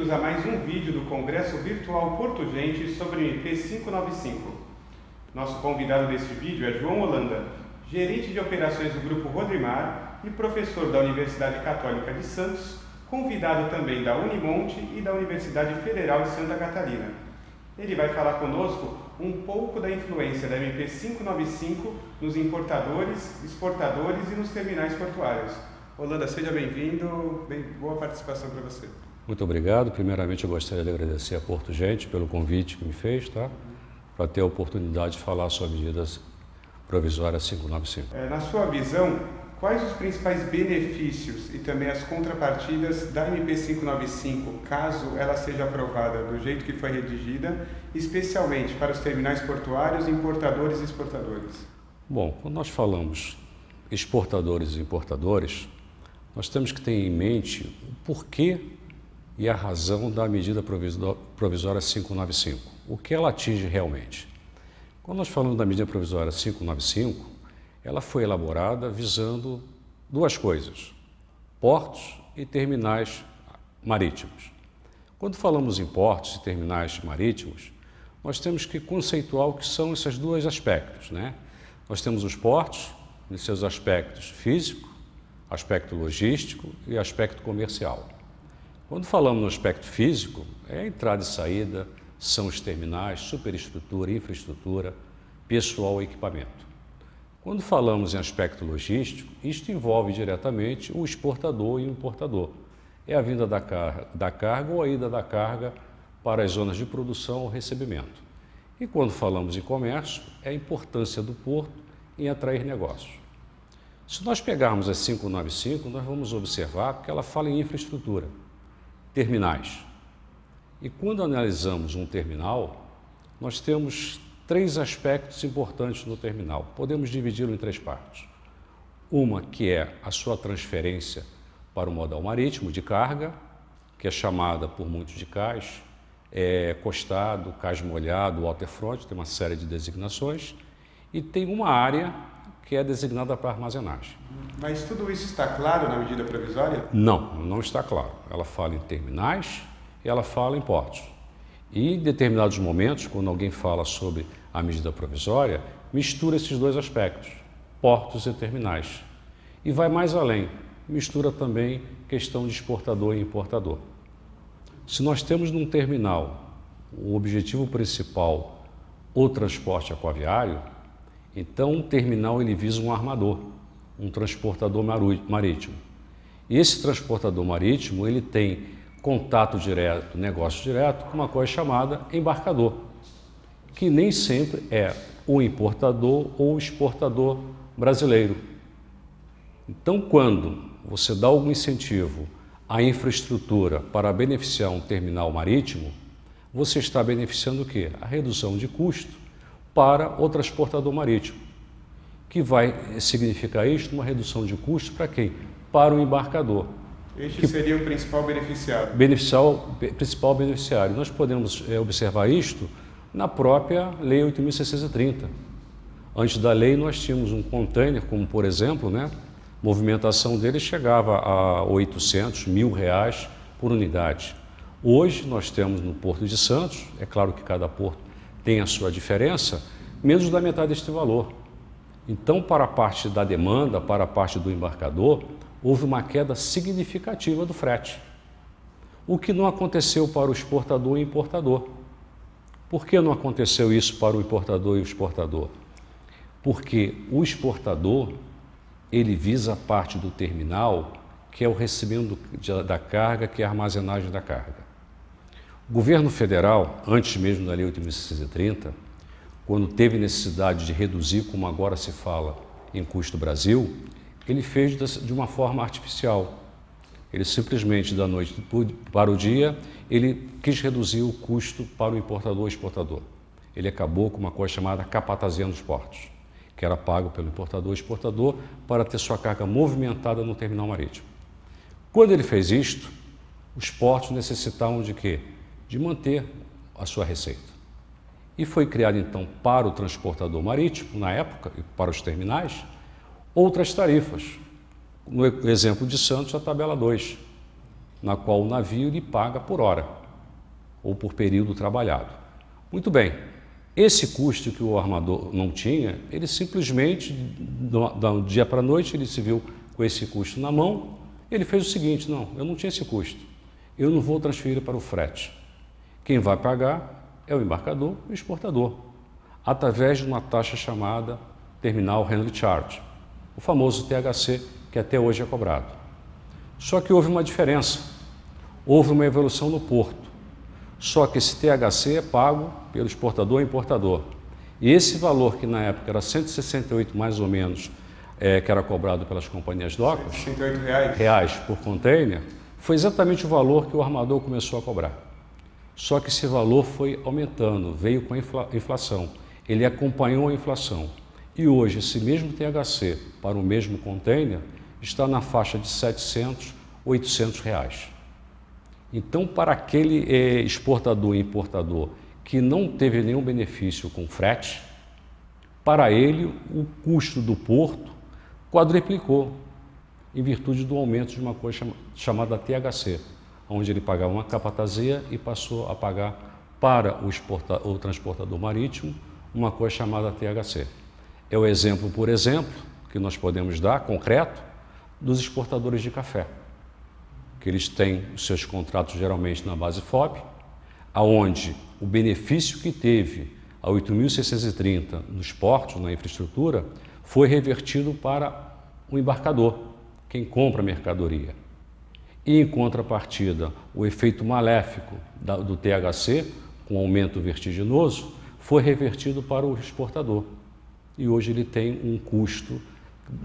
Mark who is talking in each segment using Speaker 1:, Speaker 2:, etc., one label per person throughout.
Speaker 1: bem-vindos a mais um vídeo do Congresso Virtual Porto Gente sobre o MP 595. Nosso convidado deste vídeo é João Holanda, gerente de operações do Grupo Rodrimar e professor da Universidade Católica de Santos, convidado também da Unimonte e da Universidade Federal de Santa Catarina. Ele vai falar conosco um pouco da influência da MP 595 nos importadores, exportadores e nos terminais portuários. Holanda, seja bem-vindo, boa participação para você.
Speaker 2: Muito obrigado. Primeiramente, eu gostaria de agradecer a Porto Gente pelo convite que me fez, tá? Para ter a oportunidade de falar sobre a medida provisória 595.
Speaker 1: Na sua visão, quais os principais benefícios e também as contrapartidas da MP 595, caso ela seja aprovada do jeito que foi redigida, especialmente para os terminais portuários, importadores e exportadores?
Speaker 2: Bom, quando nós falamos exportadores e importadores, nós temos que ter em mente o porquê e a razão da medida provisória 595, o que ela atinge realmente. Quando nós falamos da medida provisória 595, ela foi elaborada visando duas coisas: portos e terminais marítimos. Quando falamos em portos e terminais marítimos, nós temos que conceituar o que são esses dois aspectos, né? Nós temos os portos, em seus aspectos físico, aspecto logístico e aspecto comercial. Quando falamos no aspecto físico, é a entrada e saída, são os terminais, superestrutura, infraestrutura, pessoal e equipamento. Quando falamos em aspecto logístico, isto envolve diretamente o exportador e o importador. É a vinda da carga ou a ida da carga para as zonas de produção ou recebimento. E quando falamos em comércio, é a importância do porto em atrair negócios. Se nós pegarmos a 595, nós vamos observar que ela fala em infraestrutura, terminais. E quando analisamos um terminal, nós temos três aspectos importantes no terminal. Podemos dividi-lo em três partes. Uma que é a sua transferência para o modal marítimo de carga, que é chamada por muitos de cais, costado, cais molhado, waterfront, tem uma série de designações. E tem uma área que é designada para armazenagem.
Speaker 1: Mas tudo isso está claro na medida provisória?
Speaker 2: Não, não está claro. Ela fala em terminais e ela fala em portos. E em determinados momentos, quando alguém fala sobre a medida provisória, mistura esses dois aspectos, portos e terminais. E vai mais além, mistura também questão de exportador e importador. Se nós temos num terminal o objetivo principal, o transporte aquaviário, então um terminal ele visa um armador, um transportador marítimo. E esse transportador marítimo ele tem contato direto, negócio direto com uma coisa chamada embarcador, que nem sempre é o importador ou o exportador brasileiro. Então, quando você dá algum incentivo à infraestrutura para beneficiar um terminal marítimo, você está beneficiando o quê? A redução de custo para o transportador marítimo, que vai significar isto uma redução de custo para quem? Para o embarcador.
Speaker 1: Este seria o principal beneficiário.
Speaker 2: Principal beneficiário. Nós podemos observar isto na própria Lei 8.630. Antes da lei, nós tínhamos um container, como por exemplo, né, movimentação dele chegava a 800, R$1.000 por unidade. Hoje, nós temos no Porto de Santos, é claro que cada porto tem a sua diferença, menos da metade deste valor. Então, para a parte da demanda, para a parte do embarcador, houve uma queda significativa do frete. O que não aconteceu para o exportador e importador. Por que não aconteceu isso para o importador e o exportador? Porque o exportador, ele visa a parte do terminal, que é o recebimento da carga, que é a armazenagem da carga. O governo federal, antes mesmo da Lei 8.630, quando teve necessidade de reduzir, como agora se fala, em custo Brasil, ele fez de uma forma artificial. Ele simplesmente, da noite para o dia, ele quis reduzir o custo para o importador e exportador. Ele acabou com uma coisa chamada capatazia nos portos, que era pago pelo importador e exportador para ter sua carga movimentada no terminal marítimo. Quando ele fez isto, os portos necessitavam de quê? De manter a sua receita. E foi criado, então, para o transportador marítimo, na época, e para os terminais, outras tarifas. No exemplo de Santos, a tabela 2, na qual o navio lhe paga por hora. ou por período trabalhado. Muito bem, esse custo que o armador não tinha, ele simplesmente, do dia para a noite, ele se viu com esse custo na mão, ele fez o seguinte: não, eu não tinha esse custo, eu não vou transferir para o frete. Quem vai pagar é o embarcador e o exportador, através de uma taxa chamada Terminal Handling Charge, o famoso THC, que até hoje é cobrado. Só que houve uma diferença, houve uma evolução no porto. Só que esse THC é pago pelo exportador e importador. E esse valor, que na época era 168 mais ou menos, que era cobrado pelas companhias docas,
Speaker 1: 168
Speaker 2: reais por container, foi exatamente o valor que o armador começou a cobrar. Só que esse valor foi aumentando, veio com a inflação. Ele acompanhou a inflação. E hoje, esse mesmo THC para o mesmo container está na faixa de 700, 800 reais. Então, para aquele exportador e importador que não teve nenhum benefício com frete, para ele o custo do porto quadruplicou, em virtude do aumento de uma coisa chamada THC, onde ele pagava uma capatazia e passou a pagar para o transportador marítimo uma coisa chamada THC. É o exemplo, por exemplo, que nós podemos dar, concreto, dos exportadores de café, que eles têm os seus contratos geralmente na base FOB, aonde o benefício que teve a 8.630 nos portos, na infraestrutura, foi revertido para o embarcador, quem compra a mercadoria. E, em contrapartida, o efeito maléfico do THC, com aumento vertiginoso, foi revertido para o exportador. E hoje ele tem um custo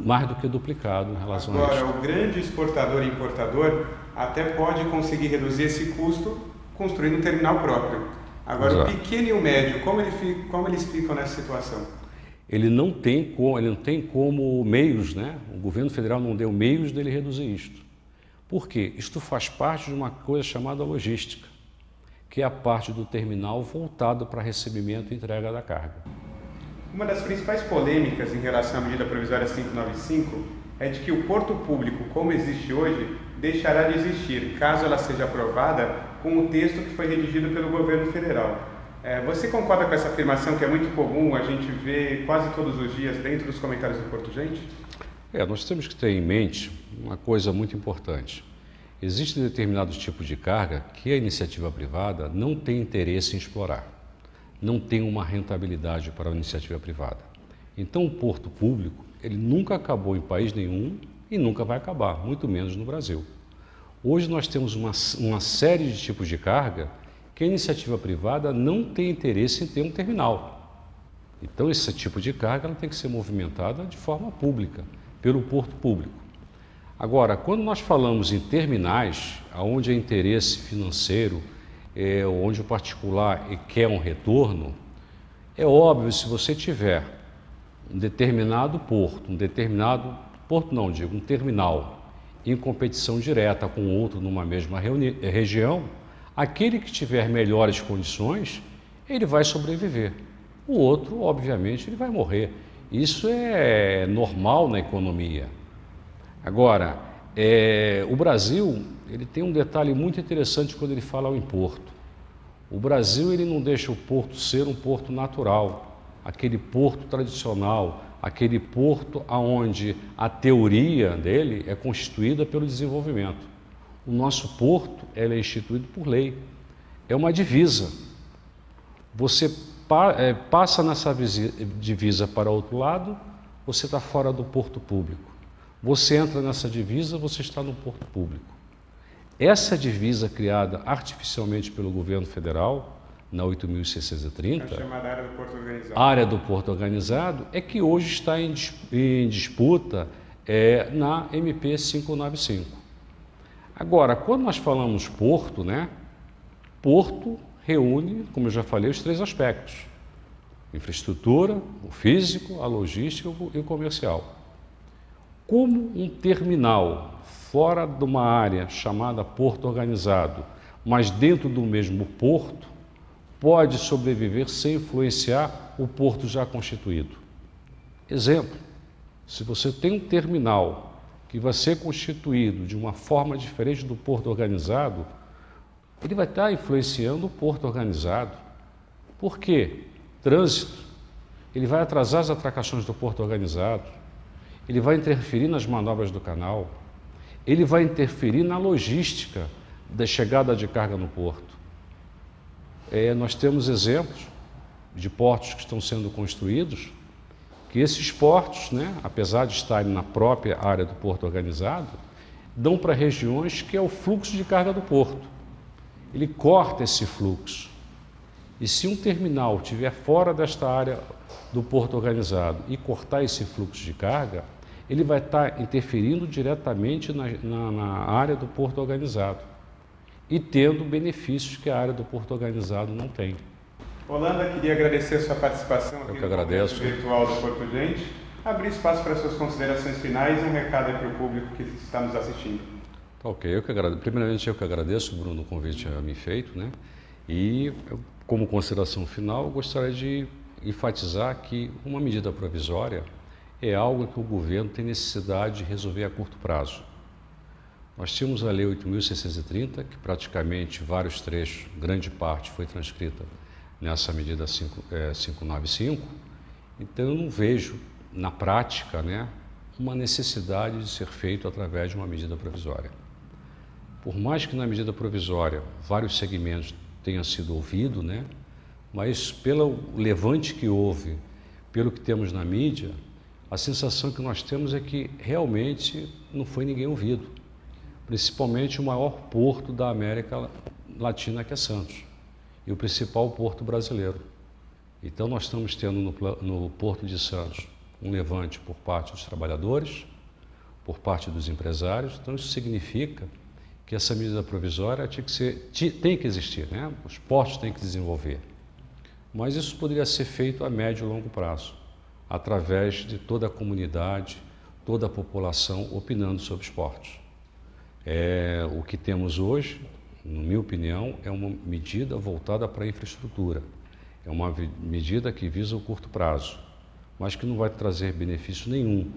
Speaker 2: mais do que duplicado em relação a isso.
Speaker 1: Agora, o grande exportador e importador até pode conseguir reduzir esse custo construindo um terminal próprio. Agora, exato, o pequeno e o médio, como eles ficam nessa situação?
Speaker 2: Ele não tem como meios, né? O governo federal não deu meios dele reduzir isto. Por quê? Isto faz parte de uma coisa chamada logística, que é a parte do terminal voltado para recebimento e entrega da carga.
Speaker 1: Uma das principais polêmicas em relação à medida provisória 595 é de que o porto público, como existe hoje, deixará de existir caso ela seja aprovada com o texto que foi redigido pelo governo federal. Você concorda com essa afirmação, que é muito comum, a gente vê quase todos os dias dentro dos comentários do Porto Gente?
Speaker 2: Nós temos que ter em mente uma coisa muito importante. Existem determinados tipos de carga que a iniciativa privada não tem interesse em explorar. Não tem uma rentabilidade para a iniciativa privada. Então, o porto público, ele nunca acabou em país nenhum e nunca vai acabar, muito menos no Brasil. Hoje nós temos uma série de tipos de carga que a iniciativa privada não tem interesse em ter um terminal. Então, esse tipo de carga ela tem que ser movimentada de forma pública, pelo porto público. Agora, quando nós falamos em terminais, onde é interesse financeiro, onde o particular quer um retorno, é óbvio, se você tiver um determinado porto, um terminal em competição direta com outro numa mesma região, aquele que tiver melhores condições, ele vai sobreviver. O outro, obviamente, ele vai morrer. Isso é normal na economia. Agora, o Brasil, ele tem um detalhe muito interessante quando ele fala em porto. O Brasil, ele não deixa o porto ser um porto natural, aquele porto tradicional, aquele porto onde a teoria dele é constituída pelo desenvolvimento. O nosso porto, ele é instituído por lei, é uma divisa. Você passa nessa divisa para outro lado, você está fora do porto público. Você entra nessa divisa, você está no porto público. Essa divisa criada artificialmente pelo governo federal, na 8.630,
Speaker 1: a chamada área do porto organizado,
Speaker 2: área do porto organizado, é que hoje está em disputa na MP 595. Agora, quando nós falamos porto, né, porto reúne, como eu já falei, os três aspectos: infraestrutura, o físico, a logística e o comercial. Como um terminal fora de uma área chamada porto organizado, mas dentro do mesmo porto, pode sobreviver sem influenciar o porto já constituído? Exemplo: se você tem um terminal que vai ser constituído de uma forma diferente do porto organizado, ele vai estar influenciando o porto organizado. Por quê? Trânsito. Ele vai atrasar as atracações do porto organizado. Ele vai interferir nas manobras do canal. Ele vai interferir na logística da chegada de carga no porto. Nós temos exemplos de portos que estão sendo construídos, que esses portos, apesar de estarem na própria área do porto organizado, dão para regiões que é o fluxo de carga do porto. Ele corta esse fluxo. E se um terminal estiver fora desta área do porto organizado e cortar esse fluxo de carga, ele vai estar interferindo diretamente na área do porto organizado e tendo benefícios que a área do porto organizado não tem.
Speaker 1: Holanda, queria agradecer a sua participação aqui no Congresso Virtual do Porto Gente. Abrir espaço para suas considerações finais e um recado aí para o público que está nos assistindo.
Speaker 2: Ok, primeiramente eu que agradeço, Bruno, o convite a me feito, E como consideração final, eu gostaria de enfatizar que uma medida provisória é algo que o governo tem necessidade de resolver a curto prazo. Nós tínhamos a Lei 8.630, que praticamente vários trechos, grande parte foi transcrita nessa medida 595, então eu não vejo na prática uma necessidade de ser feito através de uma medida provisória. Por mais que na medida provisória vários segmentos tenham sido ouvidos, mas pelo levante que houve, pelo que temos na mídia, a sensação que nós temos é que realmente não foi ninguém ouvido, principalmente o maior porto da América Latina, que é Santos, e o principal porto brasileiro. Então nós estamos tendo no Porto de Santos um levante por parte dos trabalhadores, por parte dos empresários. Então isso significa que essa medida provisória tem que existir, Os portos têm que desenvolver. Mas isso poderia ser feito a médio e longo prazo, através de toda a comunidade, toda a população opinando sobre os portos. O que temos hoje, na minha opinião, é uma medida voltada para a infraestrutura. É uma medida que visa o curto prazo, mas que não vai trazer benefício nenhum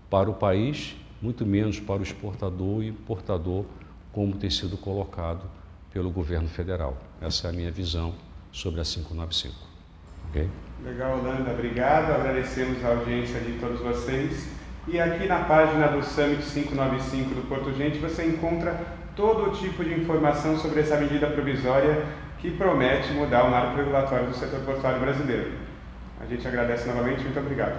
Speaker 2: para o país, muito menos para o exportador e importador, como tem sido colocado pelo governo federal. Essa é a minha visão sobre a 595. Ok?
Speaker 1: Legal, Holanda. Obrigado. Agradecemos a audiência de todos vocês. E aqui na página do Summit 595 do Porto Gente você encontra todo tipo de informação sobre essa medida provisória que promete mudar o marco regulatório do setor portuário brasileiro. A gente agradece novamente. Muito obrigado.